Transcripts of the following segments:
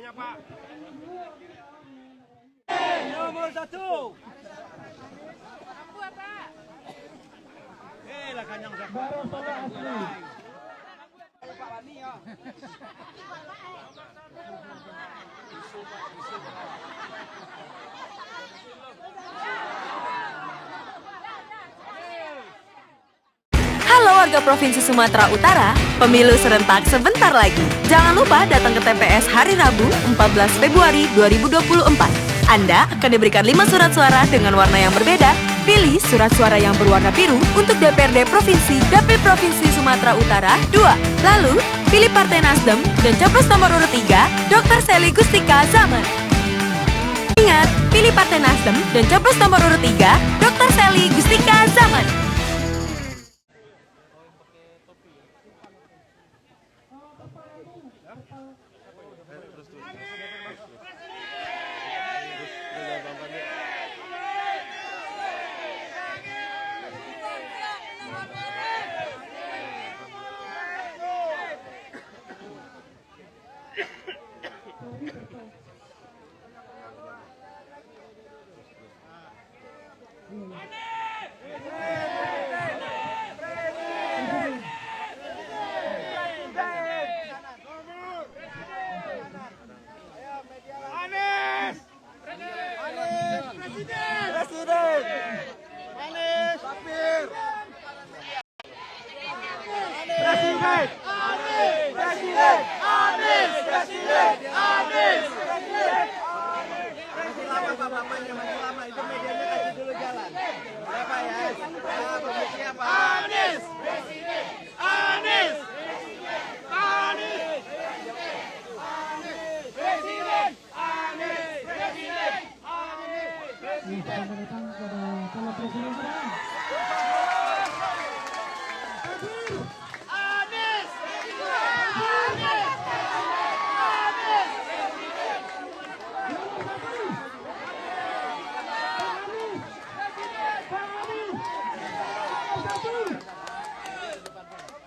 Fotonya, Pak. Nomor 1. Lah kanyang Baru salah asli. Pak Wani ya. Halo warga Provinsi Sumatera Utara, pemilu serentak sebentar lagi. Jangan lupa datang ke TPS hari Rabu 14 Februari 2024. Anda akan diberikan 5 surat suara dengan warna yang berbeda. Pilih surat suara yang berwarna biru untuk DPRD Provinsi Dapil Provinsi Sumatera Utara 2. Lalu, pilih Partai Nasdem dan capres nomor urut 3, Dr. Sely Gustika Zaman. Ingat, pilih Partai Nasdem dan capres nomor urut 3, Dr. Sely Gustika Zaman.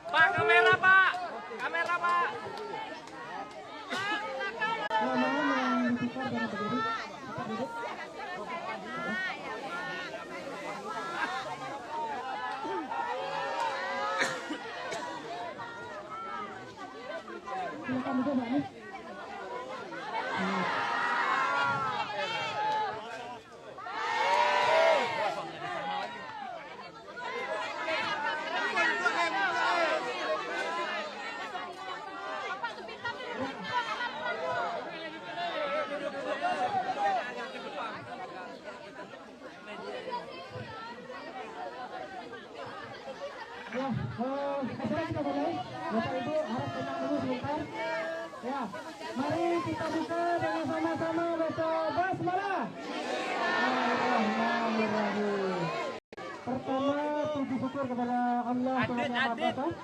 Pak, kamera, Pak. Kamera, Pak. Silakan duduk, Mbak Anies. Ya, acara kita mulai. Bapak Ibu harap tenang dulu sebentar. Ya, mari kita buka dengan sama-sama baca basmalah. Bismillahirrahmanirrahim. Pertama, puji syukur kepada Allah Subhanahu wa Ta'ala.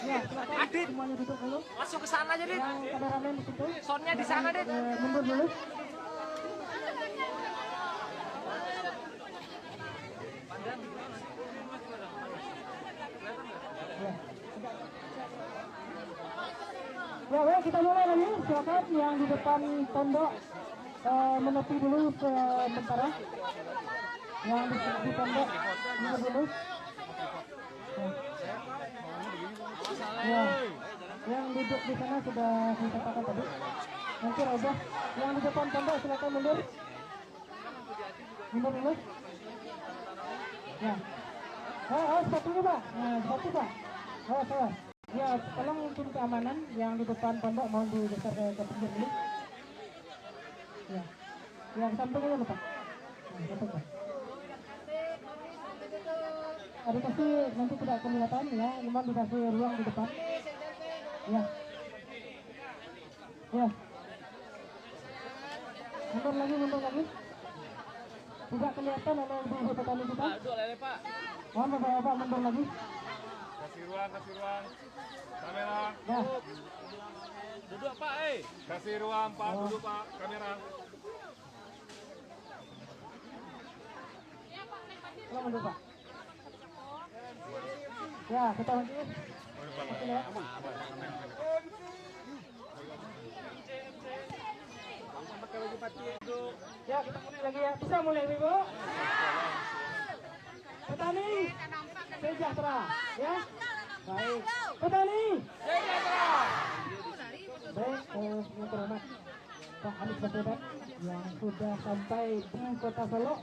Ya, silakan semuanya duduk dulu. Masuk ke sana aja, Dit. Yang kameramen di situ. Soundnya di sana, Dit. Mundur dulu. Ya, baik, kita mulai lagi. Silakan yang di depan tembok menepi dulu sementara. Yang di tembok mundur dulu. Ya, yang duduk di sana sudah saya katakan tadi. Nanti Raja, yang di depan tembok silakan mundur. Mundur dulu. Ya. Satu dulu, Pak. Nah, satu, Pak. Saya. Ya, tolong tim keamanan yang di depan pondok mohon digeser ke pinggir dulu. Ya, yang samping dulu, Pak. Nah, samping, Pak. Dikasih nanti tidak kelihatan ya, cuma dikasih ruang di depan. Ya. Ya. Mundur lagi. Tidak kelihatan oleh ibu petani kita. Pak. Mohon Bapak mundur lagi. Kasih ruang. Kamera. Ya. Duduk, Pak, Kasih ruang, Pak. Duduk, Pak. Kamera. Tolong mundur, Pak. Ya, kita lanjut. Oke, ya. Ya, kita mulai lagi ya. Bisa mulai, Ibu? Petani sejahtera, ya. Baik. Petani sejahtera. Baik, yang terhormat Pak Anies Baswedan yang sudah sampai di Kota Solo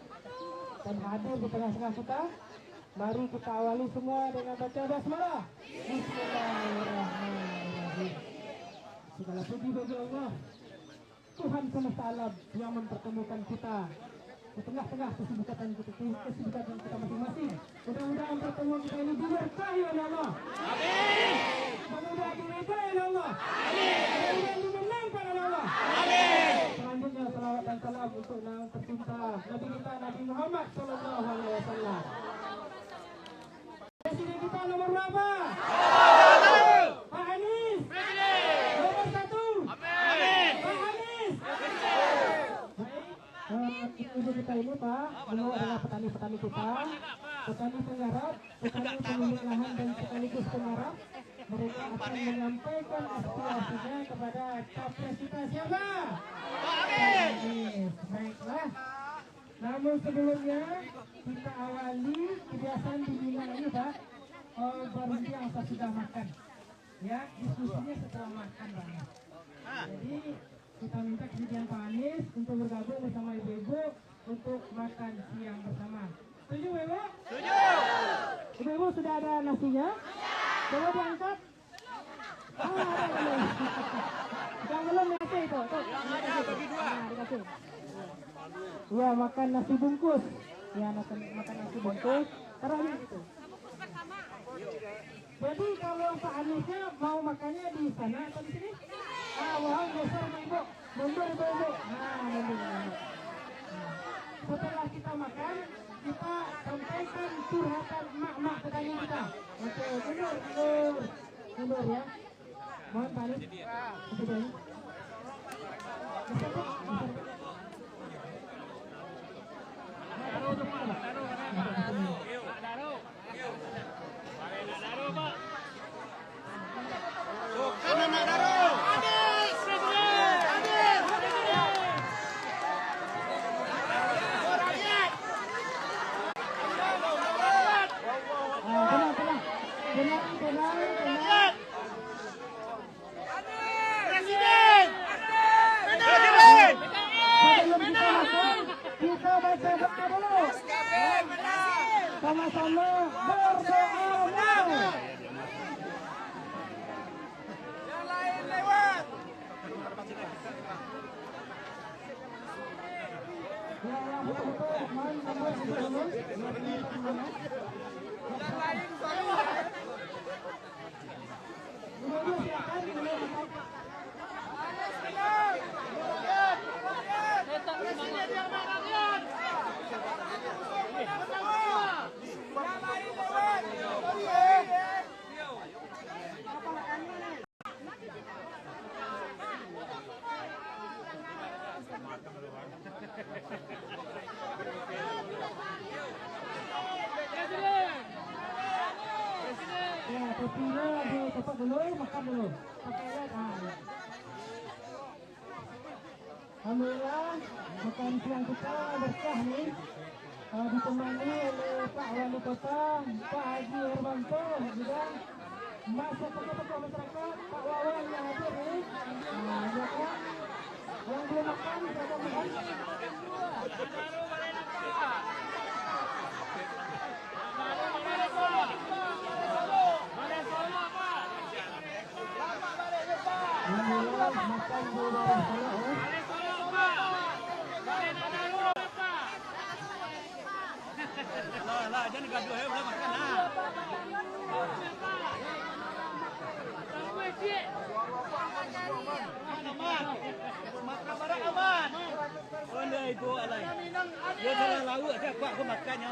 dan hadir di tengah-tengah kita. Mari kita awali semua dengan baca basmalah. Bismillahirrahmanirrahim. Segala puji bagi Allah, Tuhan semesta alam yang mempertemukan kita di tengah-tengah kesibukan kita masing-masing. Mudah-mudahan pertemuan kita ini diberkahi oleh Allah. Amin. Mudah-mudahan diberkahi oleh Allah. Amin. Mudah-mudahan dimenangkan oleh Allah. Amin. Selanjutnya salawat dan salam untuk yang tercinta Nabi kita Nabi Muhammad Sallallahu Alaihi Wasallam. Presiden kita nomor berapa? Pak Anies. Presiden. Nomor 1. Amin. Pak Anies. Baik, ibu kita ini Pak, beliau adalah petani-petani kita, petani penggarap, petani pemilik lahan dan sekaligus penggarap. Mereka akan menyampaikan aspirasinya kepada capres kita siapa? Pak Anies. Baiklah. Namun sebelumnya kita awali kebiasaan di Mina ini Pak, berhenti yang sudah makan. Ya, diskusinya setelah makan Pak. Jadi kita minta kesediaan Pak Anies untuk bergabung bersama ibu-ibu untuk makan siang bersama. Setuju Ibu? Setuju. Ibu-ibu sudah ada nasinya? Coba diangkat. Ada belum? Yang belum dikasih itu. Ada bagi 2. Dikasih. Ya, makan nasi bungkus. Ya, makan nasi bungkus. Taruhnya gitu. Jadi kalau Pak Aniesnya mau makannya di sana atau di sini? Mohon geser sama Ibu. Mundur Ibu. Mundur. Setelah kita makan, kita sampaikan curhatan mak-mak petani kita. Oke, mundur ya. Mohon Pak Anies. Geser. Sama-sama berdoa. Yang lain lewat. Yang lain lewat. Ya, topinya cepat dulu, makan dulu. Pakai lihat. Alhamdulillah, makan siang kita berkah nih. Ditemani oleh Pak Wali Kota, Pak Haji Hermanto, juga masa tokoh-tokoh masyarakat, Pak Wawan yang hadir nih. Ya kan? Yang belum makan, siapa makan? Alhamdulillah, makan di daerah Solo. Lah, jangan gaduh ya, belum makan lah. Makan barang aman. Onda ibu alai. Dia salah lauk aja kuat aku makannya.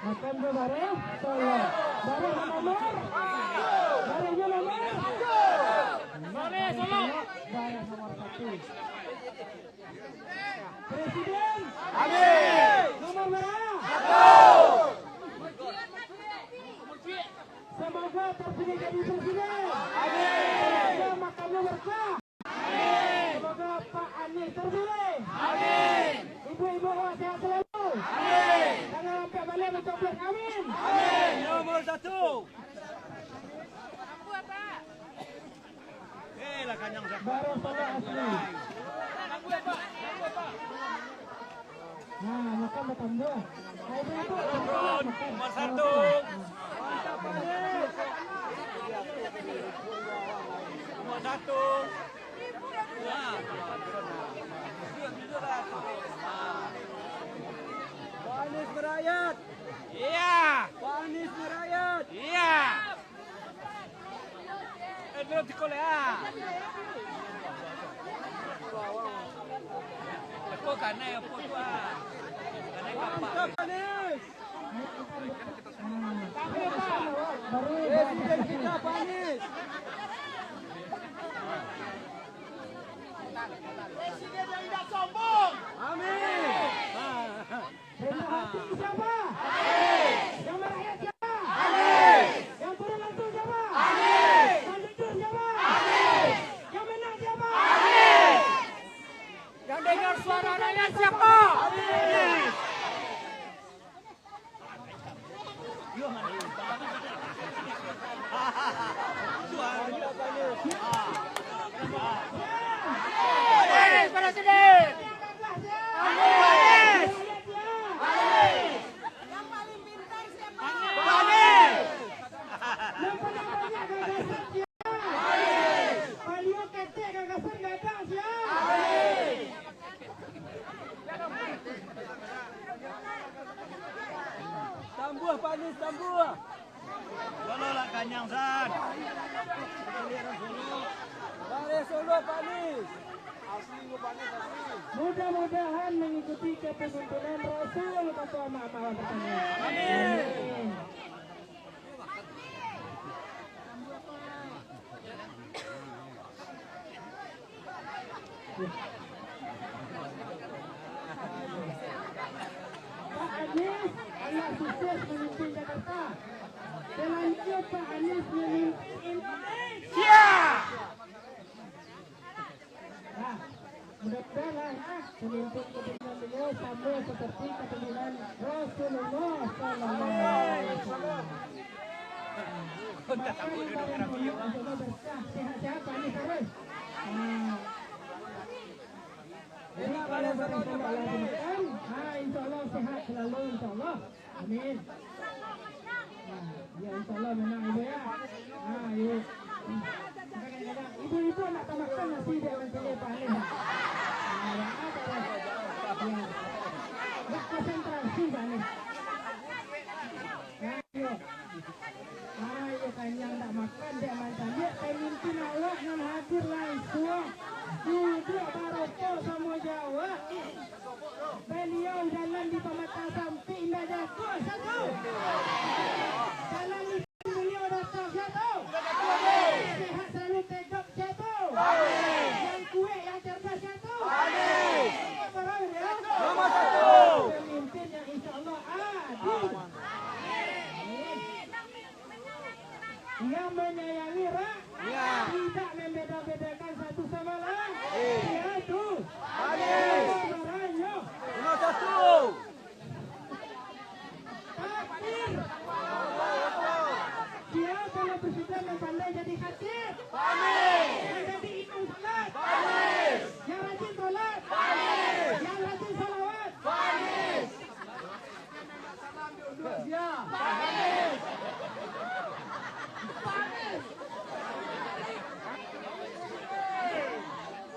Makan dua bareng, Solo. Bareng nomor. Barengnya nomor. Solo. Bareng nomor 1. Presiden. Amin. Nomor berapa? Anies terpilih. Amin. Ibu-ibu awak sehat selalu. Amin. Jangan sampai balik mencoblos. Amin. Amin. Nomor 1. Lah kanyang siapa? Baru salah asli. Nah, makan bertambah. Nah, ibu-ibu. Nomor 1. Mantap Anies. Nomor 1. Nah. Pak Anies merayat. Iya. Pak Anies merayat. Iya. Itu dikolea. Aku kana apa tua. Kana apa? Anies. Presiden kita Pak Anies. Presiden yang tidak sombong. Amin. Rendah hati siapa? Yang merakyat siapa? Yang turun langsung siapa? Yang jujur siapa? Yang menang siapa? Yang dengar suara rakyat siapa? Presiden. Yang paling banyak gagasan siapa? Paling ketek gagasan datang siapa? Tambuh Pak Anies, tambuh. Solo lah kanyang san. Balik Solo Pak Anies. Mudah-mudahan mengikuti kepemimpinan Rasul Ketua Mahkamah Pertanian. Amin. Pak Anies, Allah sukses memimpin Jakarta. Selanjutnya Pak Anies memimpin Indonesia. Nah, mudah-mudahan pemimpin kepemimpinan beliau sama seperti kepemimpinan Rasulullah SAW. Maka yang paling berkah sehat-sehat Pak Anies terus. Ini kalau bersama Allah jadikan, insya Allah sehat selalu insya Allah. Amin. Ya insya Allah menang ibu ya. Ibu. Kadang-kadang ibu-ibu nak tambahkan nasi dia pilih Pak Anies. Nak konsentrasi Pak Anies. Ayo kanyang tak makan dia mantan dia pemimpin awak yang hadir langsung. Duduk Baroko sama Jawa. Beliau jalan di Pematang Indah Jatuh satu. Jalan di beliau datang satu. Sehat selalu tegak satu. Yang kuat yang cerdas satu. Nomor 1. Pemimpin yang insya Allah adil. Yang menyayangi rakyat, tidak membeda-bedakan satu sama lain. Yaitu Anies. Nomor 1. takdir. Dia kalau presiden yang pandai jadi khatib, yang jadi imam salat, yang rajin salat, yang rajin salawat.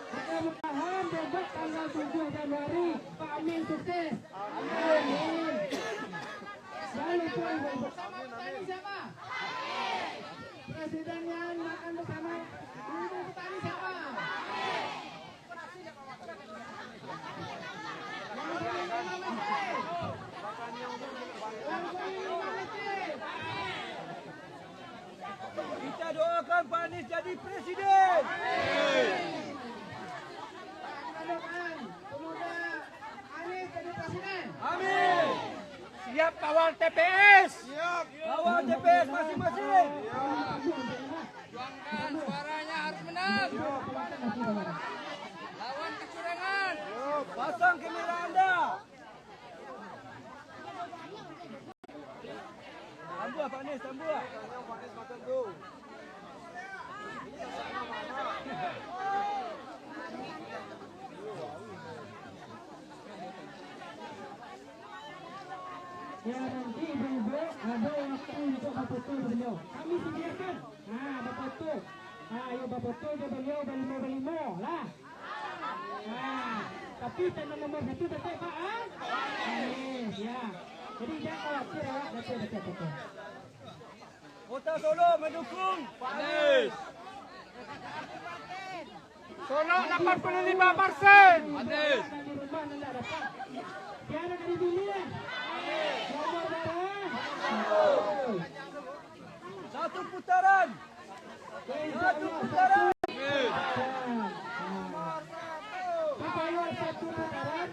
Mudah-mudahan debat tanggal 7 Januari Pak Amin sukses. Amin. Jangan lupa ibu-ibu. Petani siapa? Presiden yang makan bersama ibu petani siapa? Kita doakan Pak Anies jadi presiden. Doakan semoga Anies jadi presiden. Amin. Siap kawal TPS. Kawal TPS masing-masing. Perjuangkan suaranya harus menang. Lawan kecurangan. Sambua. Ya nanti ibu-ibu ada waktu untuk berfoto beliau. Kami sediakan. Berfoto. Ayo berfoto je beliau berlima lah. Tapi tanda nomor 1 tetap Pak. Ya. Jadi jangan khawatir awak betul. Kota Solo mendukung Pak Anies. Solo 85%. Anies. Di rumah anda dapat. Tiada dari dunia. Nomor berapa? Satu putaran. Satu putaran. Supaya satu putaran.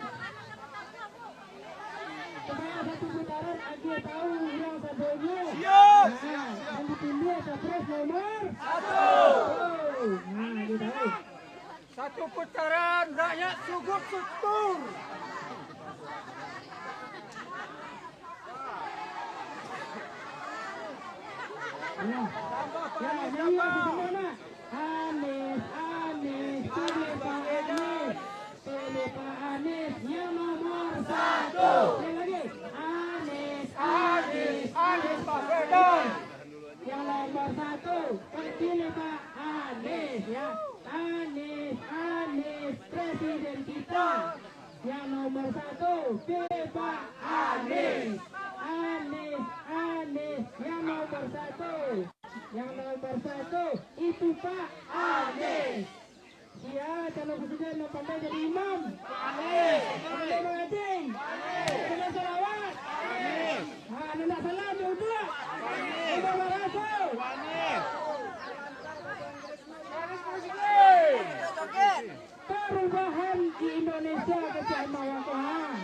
Supaya satu putaran dia tahu yang sabunnya. Siap. Dan dipilih capres nomor 1. Dia tahu. Satu putaran rakyat sungguh syukur. Ya, nyanyi lagi semua. Anies, pilih Pak Anies. Pilih Pak Anies yang nomor 1. Yang lagi. Anies Baswedan. Yang nomor 1. Pilih Pak Anies ya. Anies Presiden kita. Yang nomor 1. Pilih Pak Anies. Anies yang nomor 1. Yang nomor 1 itu Pak Anies. Dia calon presiden yang pandai jadi imam. Anies. Pandai mengaji. Pandai salawat. Anies. Nak salam dua. Anies. Nomor 1. Anies. Perubahan di Indonesia kecil mawang Tuhan.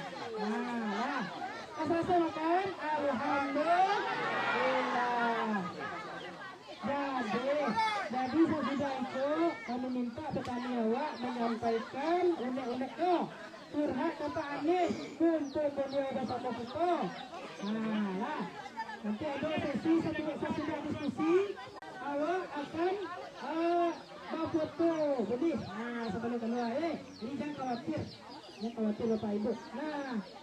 Asal makan, alhamdulillah. Jadi sesudah itu kami minta petani awak menyampaikan unek-uneknya curhat ke Pak Anies untuk beliau dapat foto. Nanti ada sesi sesudah diskusi awak akan berfoto benih. Sebelum keluar jadi jangan khawatir. Jangan khawatir Bapak Ibu.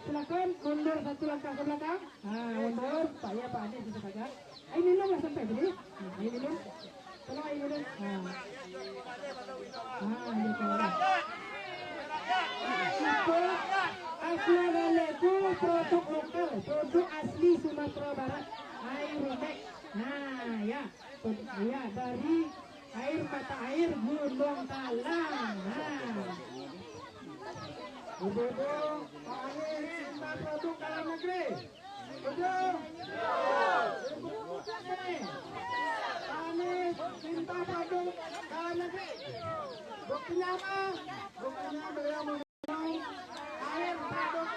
Silakan mundur satu langkah ke belakang. Mundur supaya Pak Anies bisa pegang. Air minum lah sampai sini. Air minum. Tolong air minum. Dia keluar. Assalamualaikum, produk lokal, produk asli Sumatera Barat, air rubek. Ya dari air mata air Gunung Talang. Ibu-ibu, Pak Anies cinta produk dalam negeri. Betul? Anies cinta produk dalam negeri. Buktinya apa? Buktinya beliau mengenai air produk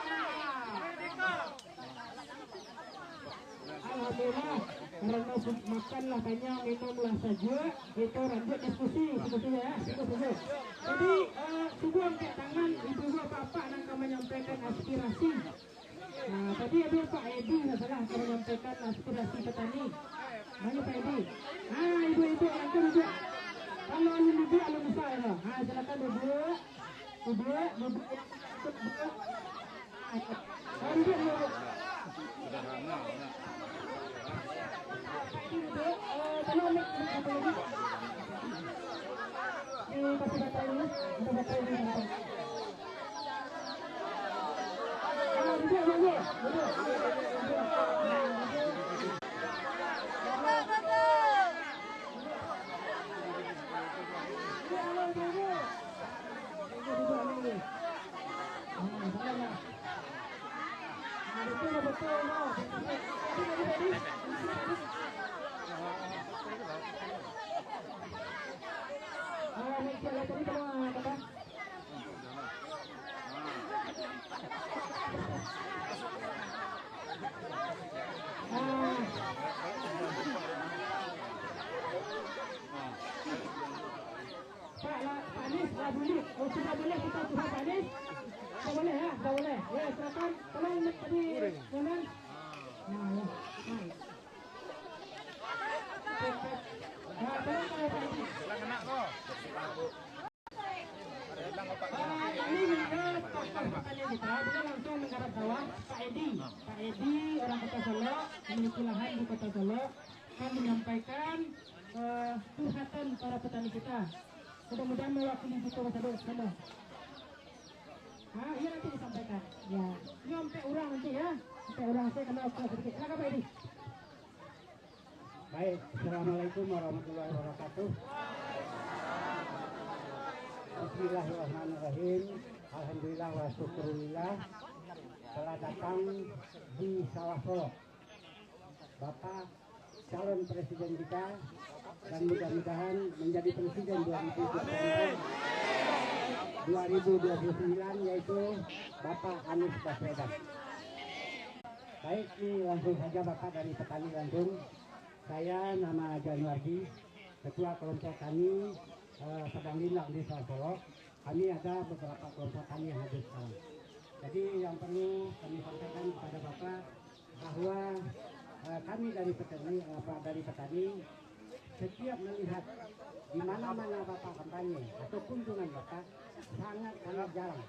alhamdulillah. Karena makanlah banyak, minumlah saja. Itu lanjut diskusinya ya. Jadi sungguh angkat tangan ibu-ibu bapak yang menyampaikan aspirasi. Tadi ada Pak Edi salah menyampaikan aspirasi petani. Mana Pak Edi? Ibu-ibu angkat duduk. Kalau alun duduk alun besar lah. Silakan duduk. Duduk. Duduk. Tolong ambil satu lagi. Ini kasih batal ini. Untuk batal ini. Sudah boleh kita buka Pak Anies? Sudah boleh ya? Sudah boleh. Ya, silakan. Tolong tadi jangan. Nah, tolong Pak Edi. kena kok. Ini juga pertanyaan kita langsung menghadap bawah Pak Edi. Pak Edi orang Kota Solo, memiliki lahan di Kota Solo, akan menyampaikan curhatan para petani kita. Mudah-mudahan mewakili Buko Wasador semua. Nah, iya nanti disampaikan. Ya, ini sampai orang nanti ya. Sampai orang saya kena waktu sedikit. Silakan Pak Edi. Baik, Assalamualaikum warahmatullahi wabarakatuh. Bismillahirrahmanirrahim. Alhamdulillah wa syukurillah telah datang di Sawah Solo Bapak calon presiden kita, dan mudah-mudahan menjadi presiden 2029 yaitu Bapak Anies Baswedan. Baik, ini langsung saja Bapak dari petani langsung. Saya nama Januardi, Ketua Kelompok Tani Padang Linlang di Solo. Kami ada beberapa kelompok tani yang hadir sekarang. Jadi yang perlu kami sampaikan kepada Bapak bahwa kami dari petani setiap melihat di mana-mana Bapak kampanye atau kunjungan Bapak sangat jarang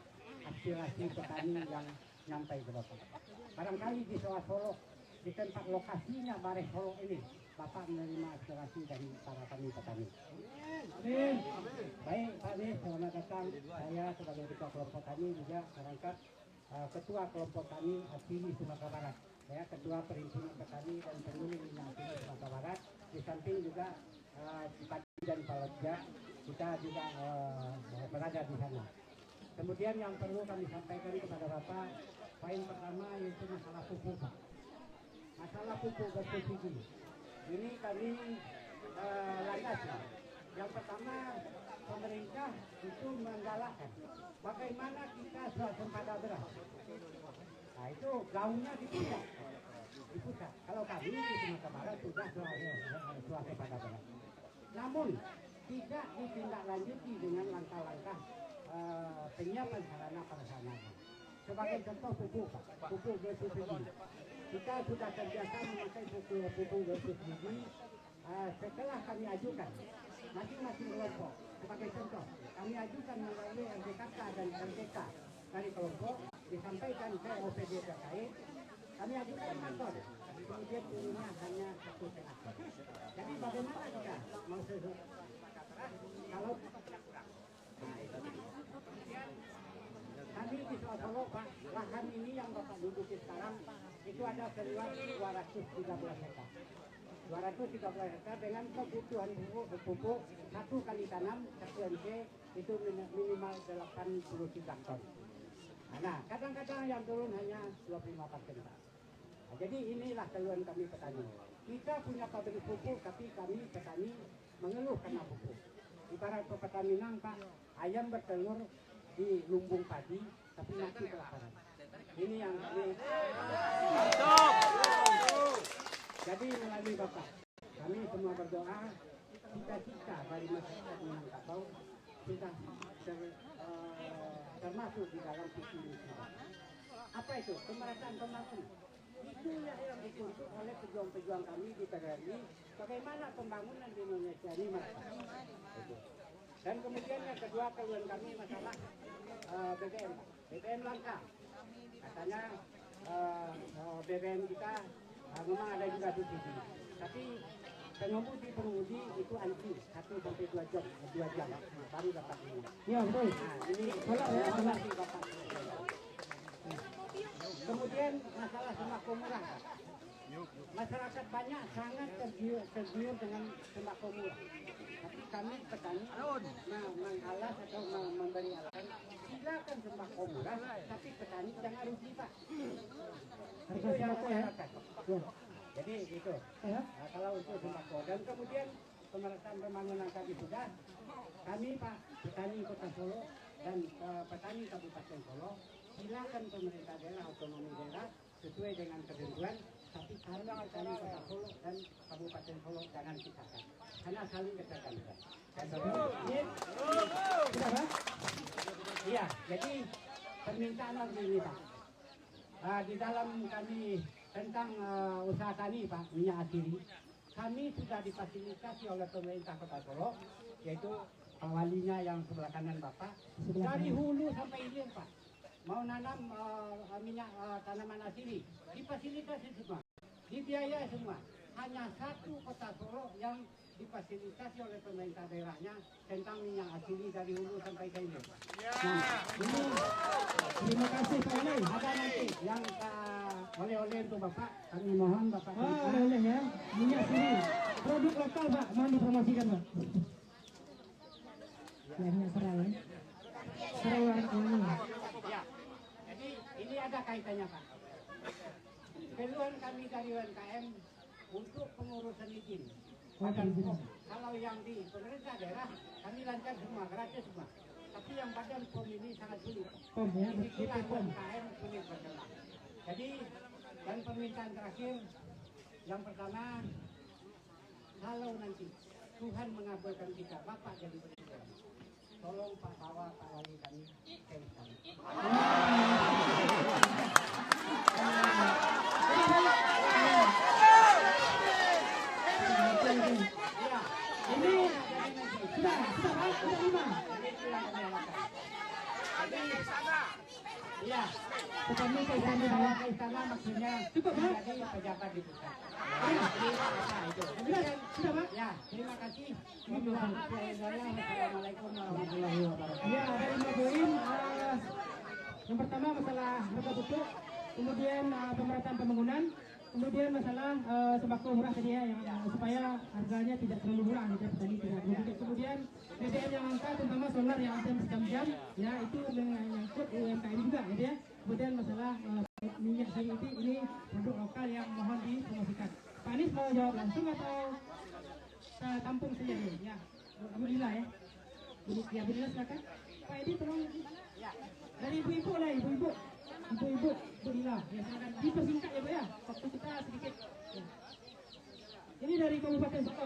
aspirasi petani yang nyampai ke Bapak. Barangkali di Solo, di tempat lokasinya Bareh Solo ini, Bapak menerima aspirasi dari para petani. Amin. Baik Pak Anies, selamat datang. Saya sebagai ketua kelompok tani juga merangkap ketua kelompok tani Asili Sumatera Barat. Saya ketua perhimpunan petani dan penghulu minyak Asili Sumatera Barat. Di samping juga Padi dan Palotja kita juga berada di sana. Kemudian yang perlu kami sampaikan kepada Bapak, poin pertama yaitu masalah pupuk. Masalah pupuk bersubsidi. Ini kami landasi. Yang pertama, pemerintah itu menggalakkan bagaimana kita swasembada beras. Nah itu gaungnya di pusat. Kalau kami di Sumatera Barat sudah swasembada beras. Namun tidak ditindaklanjuti dengan langkah-langkah penyiapan sarana prasarana. Sebagai contoh pupuk bersubsidi. Kita sudah terbiasa memakai pupuk bersubsidi. Setelah kami ajukan masing-masing kelompok, sebagai contoh, kami ajukan melalui RDKK dan RDK dari kelompok, disampaikan ke OPD terkait, kami ajukan kantor, kemudian turunnya hanya 1 TA. Jadi bagaimana kita mau kalau kami di Solo Pak, lahan ini yang Bapak duduki sekarang itu ada seluas 213 hektar. 213 hektar dengan kebutuhan pupuk 1 kali tanam 1 NC itu minimal 80 juta ton. Nah, kadang-kadang yang turun hanya 25%. Nah, jadi inilah keluhan kami petani. Kita punya pabrik pupuk, tapi kami petani mengeluh karena pupuk. Ibarat petani Minang Pak, ayam bertelur di lumbung padi, tapi mati kelaparan. Ini yang kami. Jadi melalui Bapak, kami semua berdoa, cita-cita dari masyarakat Minangkabau sudah termasuk di dalam visi misi. Apa itu? Pemerataan pembangunan. Itu yang dituntut oleh pejuang-pejuang kami di PRRI, bagaimana pembangunan di Indonesia ini merata. Dan kemudian yang kedua, keluhan kami masalah BBM. BBM langka. Katanya BBM kita memang ada juga subsidi, tapi pengemudi itu anti 1 sampai 2 jam baru dapat ini. Ya betul. Nah ini salah Bapak. Kemudian masalah sembako murah. Masyarakat banyak sangat tergiur dengan sembako murah. Tapi kami petani mengalas atau memberi alasan, silakan sembako murah, tapi petani jangan rugi Pak. Itu yang masyarakat. Jadi itu. Nah, kalau untuk sembako dan kemudian pemerataan pembangunan tadi sudah, kami Pak petani Kota Solo dan petani Kabupaten Solo, silakan pemerintah daerah otonomi daerah sesuai dengan ketentuan, tapi kalau petani Kota Solo dan Kabupaten Solo jangan pisahkan, karena saling dekat. Iya, jadi permintaan lagi ini Pak. Di dalam kami tentang usaha tani Pak, minyak asili, kami sudah difasilitasi oleh pemerintah Kota Solo, yaitu Pak Walinya yang sebelah kanan Bapak, dari hulu sampai hilir Pak. Mau nanam minyak tanaman asili, difasilitasi semua, dibiayai semua. Hanya satu Kota Solo yang difasilitasi oleh pemerintah daerahnya tentang minyak asili dari hulu sampai ke hilir. Nah, ini terima kasih Pak Wali. Ada nanti yang oleh-oleh untuk Bapak, kami mohon Bapak. Oleh-oleh ya, minyak asili, produk lokal Pak, mau dipromosikan Pak. Ya, minyak serai ya. Serai warna ini. Ya, jadi ini ada kaitannya Pak. Keluhan kami dari UMKM untuk pengurusan izin. Badan POM. Kalau yang di pemerintah daerah kami lancar semua, gratis semua. Tapi yang badan POM ini sangat sulit. POM ya, Disitulah BP POM. UMKM sulit bergerak. Jadi dan permintaan terakhir yang pertama, kalau nanti Tuhan mengabulkan kita, Bapak jadi presiden, tolong Pak bawa Pak Wali kami ke istana. Ini sudah Pak, sudah 5. Iya, Tetapi ke yang istana dibawa ya. ke istana maksudnya Cukup, Pak? menjadi pejabat di pusat. Itu. Sudah Pak? Ya, terima kasih. Assalamualaikum warahmatullahi wabarakatuh. Ya, dari Mabuin, yang pertama masalah harga pupuk, kemudian pemerataan pembangunan, kemudian masalah sembako murah tadi ya, yang supaya harganya tidak terlalu murah gitu, petani tidak merugikan. Kemudian BBM yang angka, terutama solar yang ada berjam-jam, ya itu menyangkut UMKM juga gitu ya. Kemudian masalah minyak sawit ini produk lokal yang mohon dipromosikan. Pak Anies mau jawab langsung atau tampung saja dulu? Ya, Bu Lila ya. Ya, Bu Lila silakan. Pak Edi tolong. Dari ibu-ibu lah, ibu-ibu. Ibu-ibu, Bu Lila. Ya, silakan. Dipersingkat ya, Bu ya. Waktu kita sedikit. Ya. Ini dari Kabupaten Solo.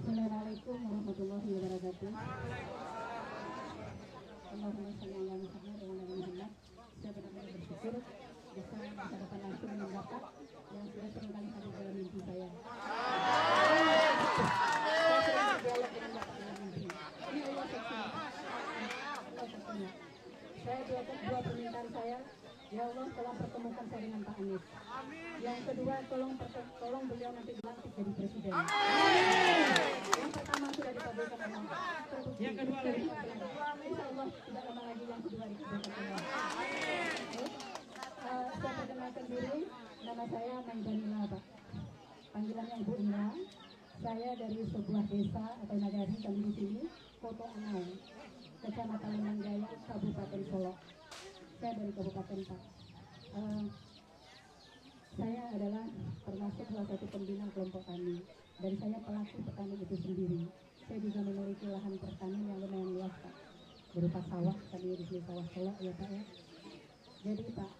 Assalamualaikum warahmatullahi wabarakatuh. Allahumma shalli ala Muhammad wa ala ali Muhammad. Saya benar-benar bersyukur bisa berhadapan langsung dengan Bapak yang sudah sering kali hadir dalam mimpi saya. Saya sering berdialog dengan Bapak dalam mimpi. Ini Allah saksinya. Allah saksinya. Saya dua permintaan saya. Ya Allah, tolong pertemukan saya dengan Pak Anies. Yang kedua, tolong beliau nanti dilantik jadi presiden. Yang pertama sudah dikabulkan Allah. Yang kedua lagi. Insya Allah tidak lama lagi yang kedua dikabulkan Allah. Saya perkenalkan diri, nama saya Maidanila Pak. Panggilannya Ibu Ina. Saya dari sebuah desa atau nagari kami di sini, Koto Anau, Kecamatan Lemanggaya, Kabupaten Solo. Saya dari Kabupaten Pak. Saya adalah termasuk salah satu pembina kelompok tani dan saya pelaku petani itu sendiri. Saya juga memiliki lahan pertanian yang lumayan luas Pak, berupa sawah, tadi di sini sawah Solo ya Pak ya. Jadi Pak,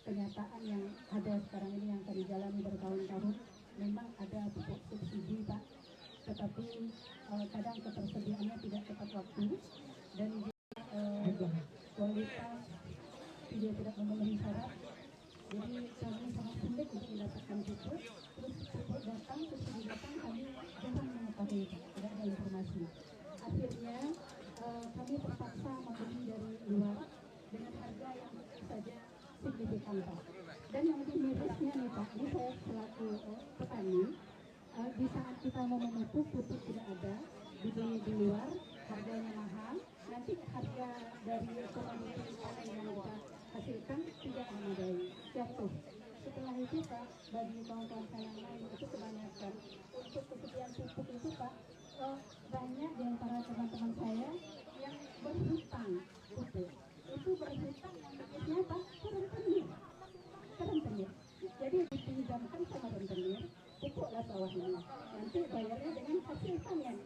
kenyataan yang ada sekarang ini yang kami jalani bertahun-tahun, memang ada pupuk subsidi Pak, tetapi kadang ketersediaannya tidak tepat waktu dan juga kualitas dia tidak memenuhi syarat. Jadi kami sangat sulit untuk mendapatkan pupuk. Terus pupuk datang, subsidi datang, kami jarang mengetahui, tidak ada informasi. Akhirnya kami terpaksa membeli dari luar dengan harga yang saja signifikan Pak. Dan yang lebih mirisnya nih Pak, ini saya selaku petani, di saat kita mau memupuk, pupuk tidak ada, dibeli di luar, harganya mahal, nanti harga dari komoditi panen yang kita hasilkan tidak memadai, jatuh. Setelah itu Pak, bagi kawan-kawan saya yang lain itu kebanyakan untuk kesediaan pupuk itu Pak, banyak di antara teman-teman saya yang berhutang pupuk. Itu berhutang yang bagusnya Pak, rentenir. Jadi dipinjamkan sama rentenir, pupuklah sawah ini. Nanti bayarnya dengan hasil panen.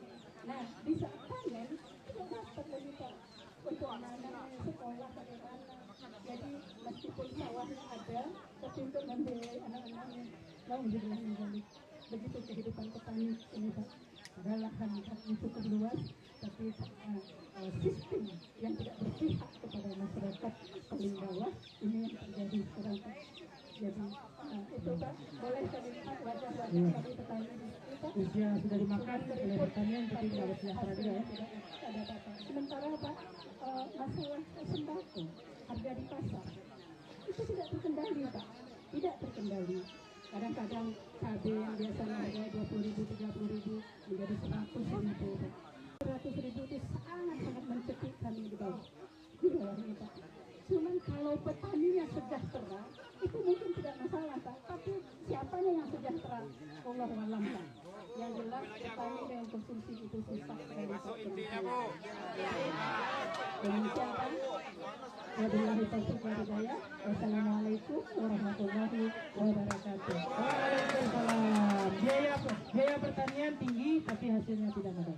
Nah, di saat panen tidak dapat lagi Pak untuk anak-anak sekolah bagaimana. Jadi meskipun sawahnya ada, tapi untuk membiayai anak-anaknya, begitu kehidupan petani ini Pak. Ada lahan yang cukup luas, tapi sistem yang tidak berpihak kepada masyarakat paling bawah ini yang terjadi sekarang Pak. Jadi itu Pak, boleh saya minta Iya. Tapi petani di situ Pak, Usia sudah dimakan oleh pertanian tapi tidak bersejahtera juga ya. ada apa-apa. Sementara Pak, masalah sembako, harga di pasar itu tidak terkendali Pak, tidak terkendali. Kadang-kadang cabai yang biasanya harga 20.000, 30.000 menjadi 100.000 Pak. 100.000 itu sangat-sangat mencekik kami di bawahnya Pak. Cuman kalau petaninya sejahtera itu mungkin tidak masalah Pak, tapi siapanya yang sejahtera? Allah alam Pak. Yang jelas petani dengan konsumsi itu susah sekali. Masuk intinya, Bu. Demikian Pak. Wabillahi taufiq wal hidayah. Wassalamualaikum warahmatullahi wabarakatuh. Waalaikumsalam. Biaya pertanian tinggi tapi hasilnya tidak ada.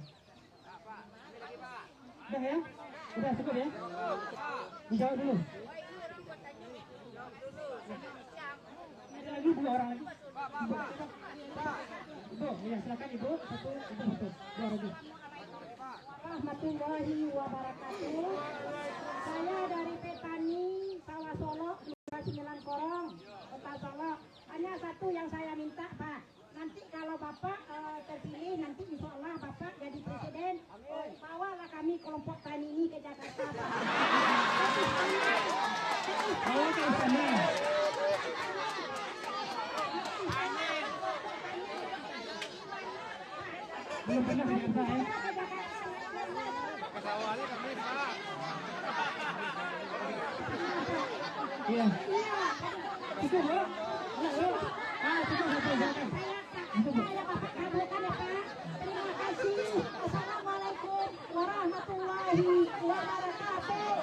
Udah ya? Udah cukup ya? Dijawab dulu. Ada lagi 2 orang lagi. Ibu, ya silakan Ibu. Satu. Dua lagi. Warahmatullahi wabarakatuh. Saya dari petani Sawah Solo 29 Korong, Kota Solo. Hanya satu yang saya minta Pak. Nanti kalau Bapak terpilih, nanti insya Allah Bapak jadi presiden, bawalah kami kelompok tani ini ke Jakarta Pak. Bawa ke istana. Belum pernah ke Jakarta ya? Pesawatnya kami, Pak. Iya. Cukup Bu. Cukup. Silakan. Saya Bapak kabulkan ya Pak. Terima kasih. Assalamualaikum warahmatullahi wabarakatuh.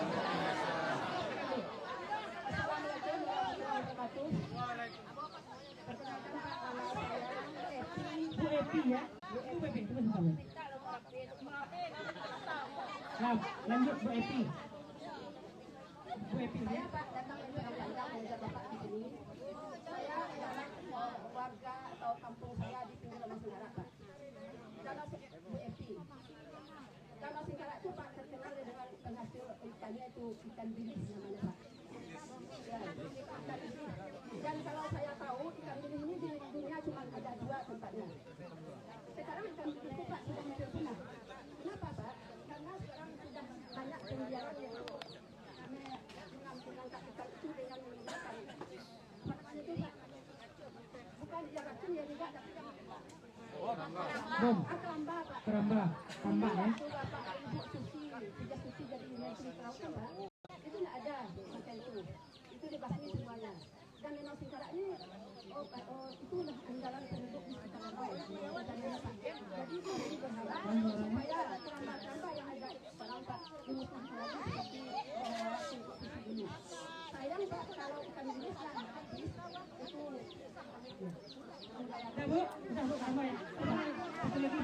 Assalamualaikum warahmatullahi wabarakatuh. Perkenalkan Pak, nama saya Epi. Bu Epi ya. Bu Epi, tunggu sebentar. Nah, lanjut Bu Epi. Bu Epi ya. Saya Pak datang dari Padang mengajar Bapak di sini. Saya adalah warga atau kampung saya di pinggir Lama Singkarak Pak. Danau Bu Epi. Danau Singkarak itu Pak terkenal dengan penghasil ikannya itu ikan bilis namanya Pak. Ya, dan kalau saya tahu ikan bilis ini di dunia cuma ada 2 tempatnya. Sekarang ikan bilis itu Pak sudah hampir punah. Kenapa Pak? Karena sekarang sudah banyak pembiaran yang mengangkat ikan itu dengan menggunakan apa namanya itu Pak? Bukan dijarahkan ya tidak, tapi Bom. keramba Pak. Keramba. Tambak ya. Waktu Bapak Ibu Susi, sejak Susi jadi Menteri Kelautan Pak, itu tidak ada macam itu. Itu dibasmi semuanya. Dan Danau Singkarak ini itu udah andalan penduduk di sekitar Danau. Jadi kami berharap supaya keramba-keramba yang ada sekarang Pak dimusnahkan lagi seperti waktu Susi dulu. Sayang Pak kalau ikan bilis lah habis itu. Udah Bu, sama ya. Satu lagi.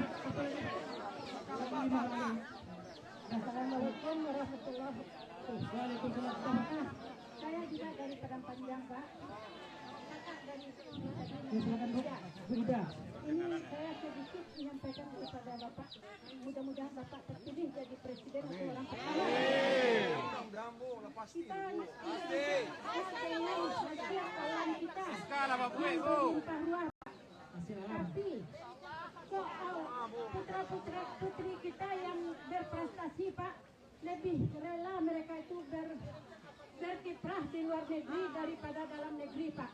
Assalamualaikum warahmatullahi wabarakatuh. Waalaikumsalam. Saya juga dari Padang Panjang Pak. Kakak dari Ya, silakan Bu. Bu Ida. ini saya sedikit menyampaikan kepada Bapak. Mudah-mudahan Bapak terpilih jadi presiden untuk orang pertama. Kita dengan hasil alam kita. Sekarang Pak Bu. Limpah ruah. Hasil alam. Tapi soal putra-putri kita yang berprestasi Pak, lebih rela mereka itu berkiprah di luar negeri daripada dalam negeri Pak.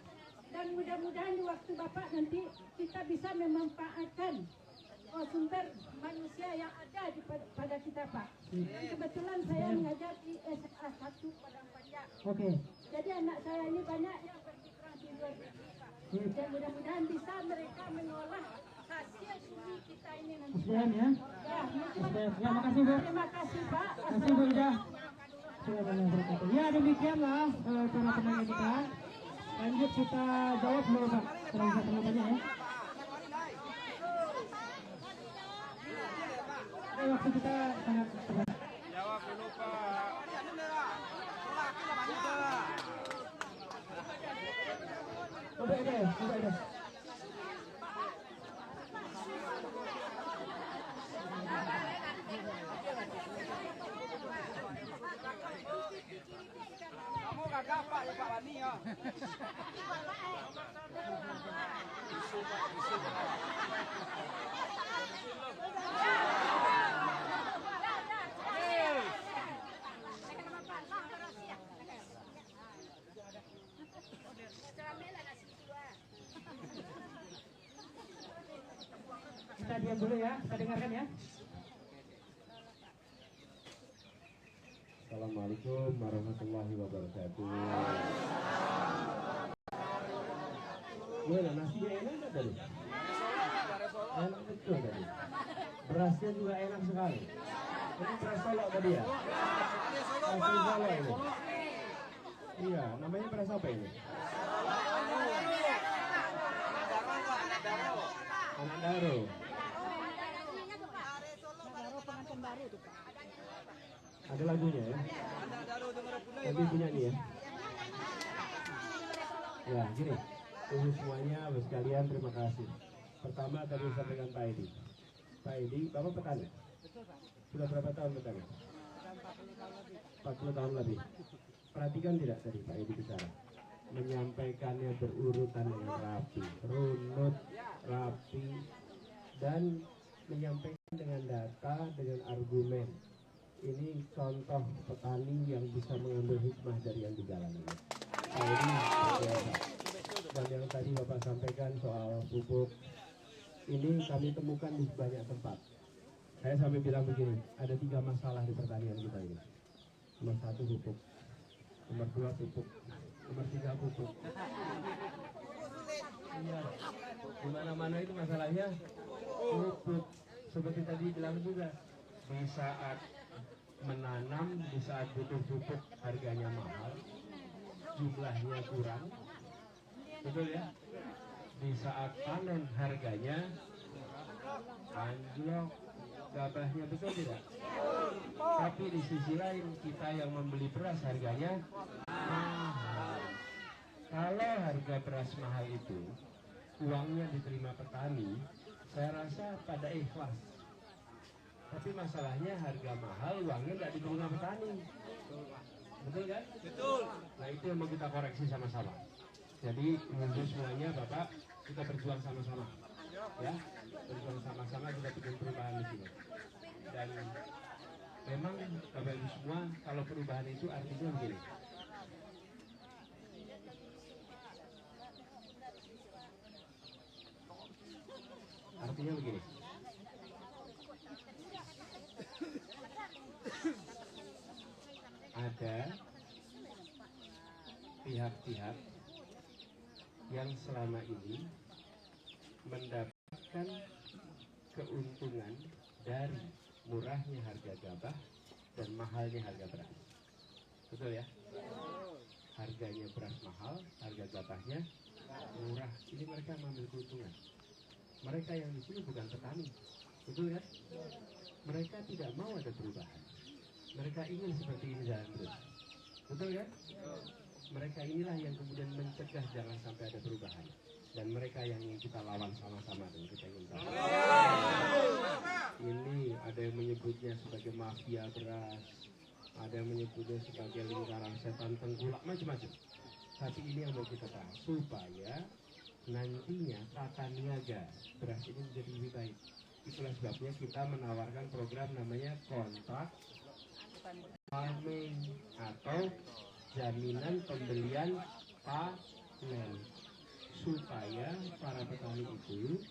Dan mudah-mudahan di waktu Bapak nanti kita bisa memanfaatkan sumber manusia yang ada pada kita Pak. Dan kebetulan saya mengajar di SA 1 Padang Panjang. Oke. Jadi anak saya ini banyak yang berkiprah di luar negeri Pak. Dan mudah-mudahan bisa mereka mengolah hasil suri kita ini nanti. SDM ya. Ya, makasih Bu. Terima kasih Pak. Terima kasih Bu Ida. Ya, demikianlah para penanya kita. Lanjut kita jawab dulu Pak. Kalau bisa tanya ya. Waktu kita sangat terbatas. Jawab dulu, Pak. Udah ada. Kamu Kita diam dulu ya, kita dengarkan ya. Assalamualaikum warahmatullahi wabarakatuh. Gimana nasinya enak nggak tadi? Enak betul tadi. Berasnya juga enak sekali. Ini beras Solo tadi ya? Asli Solo ini. Iya, namanya beras apa ini? Anak Daro. Ada lagunya ya? Tapi punya nih ya? Ya, gini. Untuk semuanya, bos sekalian, terima kasih. Pertama tadi sampaikan Pak Edi. Pak Edi, Bapak petani? Sudah berapa tahun petani? 40 tahun lebih. Perhatikan tidak tadi Pak Edi bicara? Menyampaikannya berurutan dengan rapi, runut, rapi, dan menyampaikan dengan data, dengan argumen. Ini contoh petani yang bisa mengambil hikmah dari yang dijalani. Pak Edi, dan yang tadi Bapak sampaikan soal pupuk, ini kami temukan di banyak tempat. Saya sampai bilang begini, ada 3 masalah di pertanian kita ini. Nomor 1 pupuk, nomor 2 pupuk, nomor 3 pupuk. Iya, di mana-mana itu masalahnya pupuk. Seperti tadi bilang juga, di saat menanam, di saat butuh pupuk harganya mahal, jumlahnya kurang, betul ya? Di saat panen harganya anjlok, gabahnya, betul tidak? Tapi di sisi lain kita yang membeli beras harganya mahal. Kalau harga beras mahal itu uangnya diterima petani, saya rasa pada ikhlas. Tapi masalahnya harga mahal, uangnya tidak diterima petani. Betul kan? Betul. Nah itu yang mau kita koreksi sama-sama. Jadi untuk semuanya Bapak, kita berjuang sama-sama. Ya, berjuang sama-sama, kita bikin perubahan di sini. Dan memang Bapak Ibu semua, kalau perubahan itu artinya begini. Artinya begini. Ada pihak-pihak yang selama ini mendapatkan keuntungan dari murahnya harga gabah dan mahalnya harga beras. Betul ya? Harganya beras mahal, harga gabahnya murah. Ini mereka mengambil keuntungan. Mereka yang di sini bukan petani. Betul ya? Mereka tidak mau ada perubahan. Mereka ingin seperti ini jalan terus. Betul kan? Mereka inilah yang kemudian mencegah jangan sampai ada perubahan. Dan mereka yang ingin kita lawan sama-sama dan kita ingin tahu. Ini ada yang menyebutnya sebagai mafia beras, ada yang menyebutnya sebagai lingkaran setan tengkulak, macam-macam. Tapi ini yang mau kita bahas supaya nantinya tata niaga beras ini menjadi lebih baik. Itulah sebabnya kita menawarkan program namanya kontrak farming atau jaminan pembelian panen, supaya para petani itu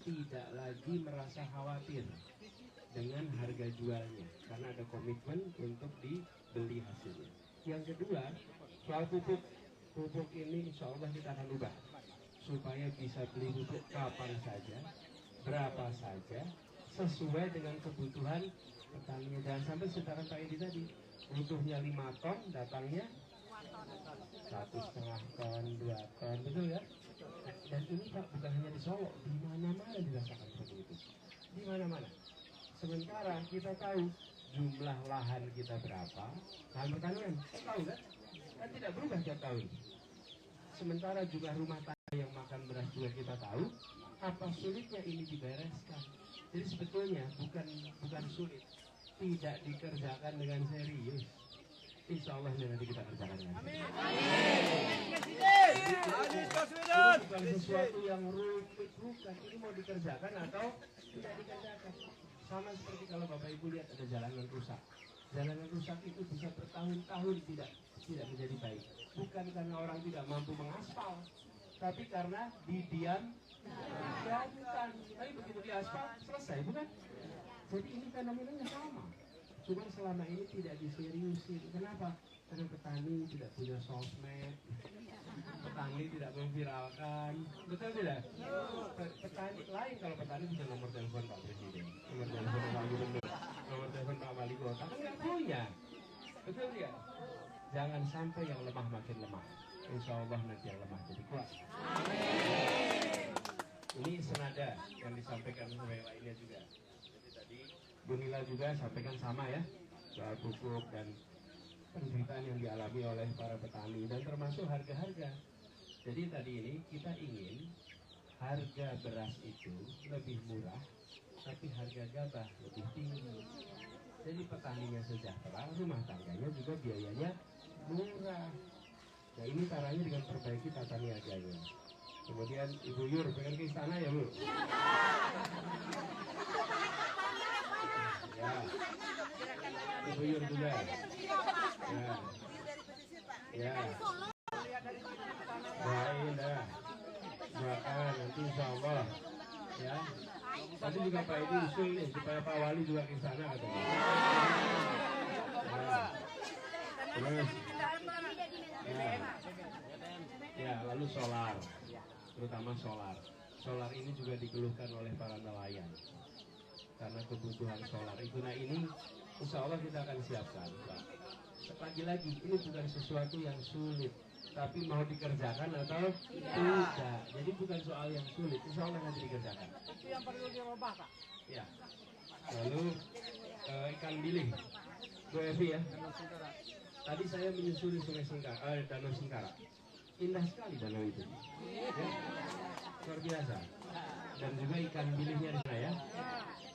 tidak lagi merasa khawatir dengan harga jualnya karena ada komitmen untuk dibeli hasilnya. Yang kedua, soal pupuk. Pupuk ini insya Allah kita akan ubah supaya bisa beli pupuk kapan saja, berapa saja, sesuai dengan kebutuhan petani. Jangan sampai sekarang Pak Edi tadi butuhnya 5 ton, datangnya 1,5 ton, 2 ton, betul ya? Dan ini Pak bukan hanya di Solo, di mana-mana dirasakan seperti itu, di mana-mana. Sementara kita tahu jumlah lahan kita berapa, lahan pertanian, tahu kan? Kan tidak berubah tiap tahun. Sementara jumlah rumah tangga yang makan beras juga kita tahu. Apa sulitnya ini dibereskan? Jadi sebetulnya bukan sulit, tidak dikerjakan dengan serius, insya Allah nanti kita kerjakan. Bukan sesuatu yang rumit, bukan. Ini mau dikerjakan atau tidak dikerjakan. Sama seperti kalau Bapak Ibu lihat ada jalanan rusak. Jalanan rusak itu bisa bertahun-tahun tidak menjadi baik. Bukan karena orang tidak mampu mengaspal, tapi karena didiamkan. Tapi begitu diaspal selesai, bukan? Jadi ini fenomenanya sama. Cuma selama ini tidak diseriusin. Kenapa? Karena petani tidak punya sosmed, petani tidak memviralkan, betul tidak? Petani lain kalau petani punya nomor telepon Pak Presiden, nomor telepon Pak Gubernur, nomor telepon Pak Wali Kota, kan nggak punya, betul tidak? Jangan sampai yang lemah makin lemah. Insya Allah nanti yang lemah jadi kuat. Ini senada yang disampaikan oleh lainnya juga. Jadi tadi Bu Nila juga sampaikan sama ya, soal pupuk dan penderitaan yang dialami oleh para petani dan termasuk harga-harga. Jadi tadi ini kita ingin harga beras itu lebih murah, tapi harga gabah lebih tinggi. Jadi petaninya sejahtera, rumah tangganya juga biayanya murah. Nah ini caranya dengan perbaiki tata niaganya. Kemudian Ibu Yur pengen ke istana ya Bu? Ya. Ibu Yur juga. Ya. Ya. Doain dah. Doakan nanti insya Allah. Ya. Tadi juga Pak Edi usul nih supaya Pak Wali juga ke sana katanya. Ya. Terus. Ya, lalu solar. Terutama solar. Solar ini juga dikeluhkan oleh para nelayan. Karena kebutuhan solar itu. Nah ini insya Allah kita akan siapkan Pak. Lagi-lagi ini bukan sesuatu yang sulit, tapi mau dikerjakan atau tidak. Jadi bukan soal yang sulit, insya Allah nanti dikerjakan. Itu yang perlu dirubah Pak. Ya. Lalu ikan bilik, Bu Evi ya. Tadi saya menyusuri Sungai Sengkara, Danau Sengkara. Indah sekali danau itu. Ya. Luar biasa. Dan juga ikan biliknya di sana ya.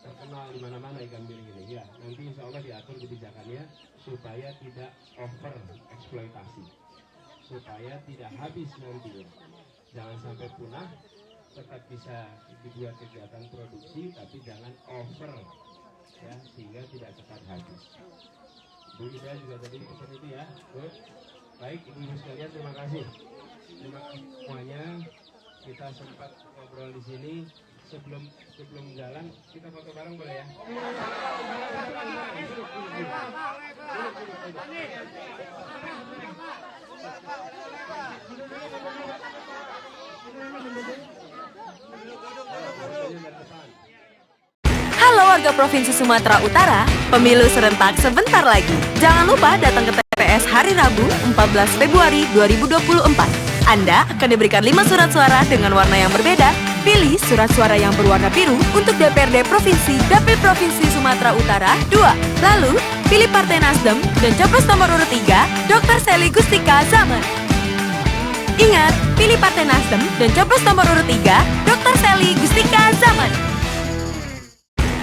Terkenal di mana-mana ikan bilik ini. Ya, nanti insya Allah diatur kebijakannya supaya tidak over eksploitasi, supaya tidak habis nanti. Jangan sampai punah, tetap bisa dibuat kegiatan produksi, tapi jangan over, ya, sehingga tidak cepat habis. Bu Ida juga tadi pesan itu ya. Baik, ibu-ibu sekalian, terima kasih. Terima kasih semuanya. Kita sempat ngobrol di sini. Sebelum jalan kita foto bareng boleh ya? Halo warga Provinsi Sumatera Utara, pemilu serentak sebentar lagi. Jangan lupa datang ke TPS hari Rabu 14 Februari 2024. Anda akan diberikan 5 surat suara dengan warna yang berbeda. Pilih surat suara yang berwarna biru untuk DPRD Provinsi Dapil Provinsi Sumatera Utara 2. Lalu, pilih Partai Nasdem dan capres nomor urut 3, Dr. Sally Gustika Zaman. Ingat, pilih Partai Nasdem dan capres nomor urut 3, Dr. Sally Gustika Zaman.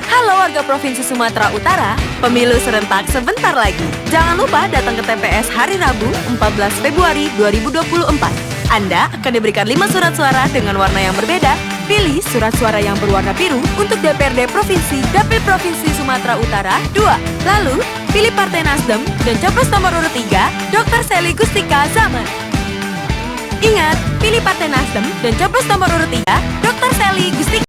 Halo warga Provinsi Sumatera Utara, pemilu serentak sebentar lagi. Jangan lupa datang ke TPS hari Rabu 14 Februari 2024. Anda akan diberikan 5 surat suara dengan warna yang berbeda. Pilih surat suara yang berwarna biru untuk DPRD Provinsi Dapil Provinsi Sumatera Utara 2. Lalu, pilih Partai Nasdem dan capres nomor urut 3, Dr. Sally Gustika Zaman. Ingat, pilih Partai Nasdem dan capres nomor urut 3, Dr. Sally Gustika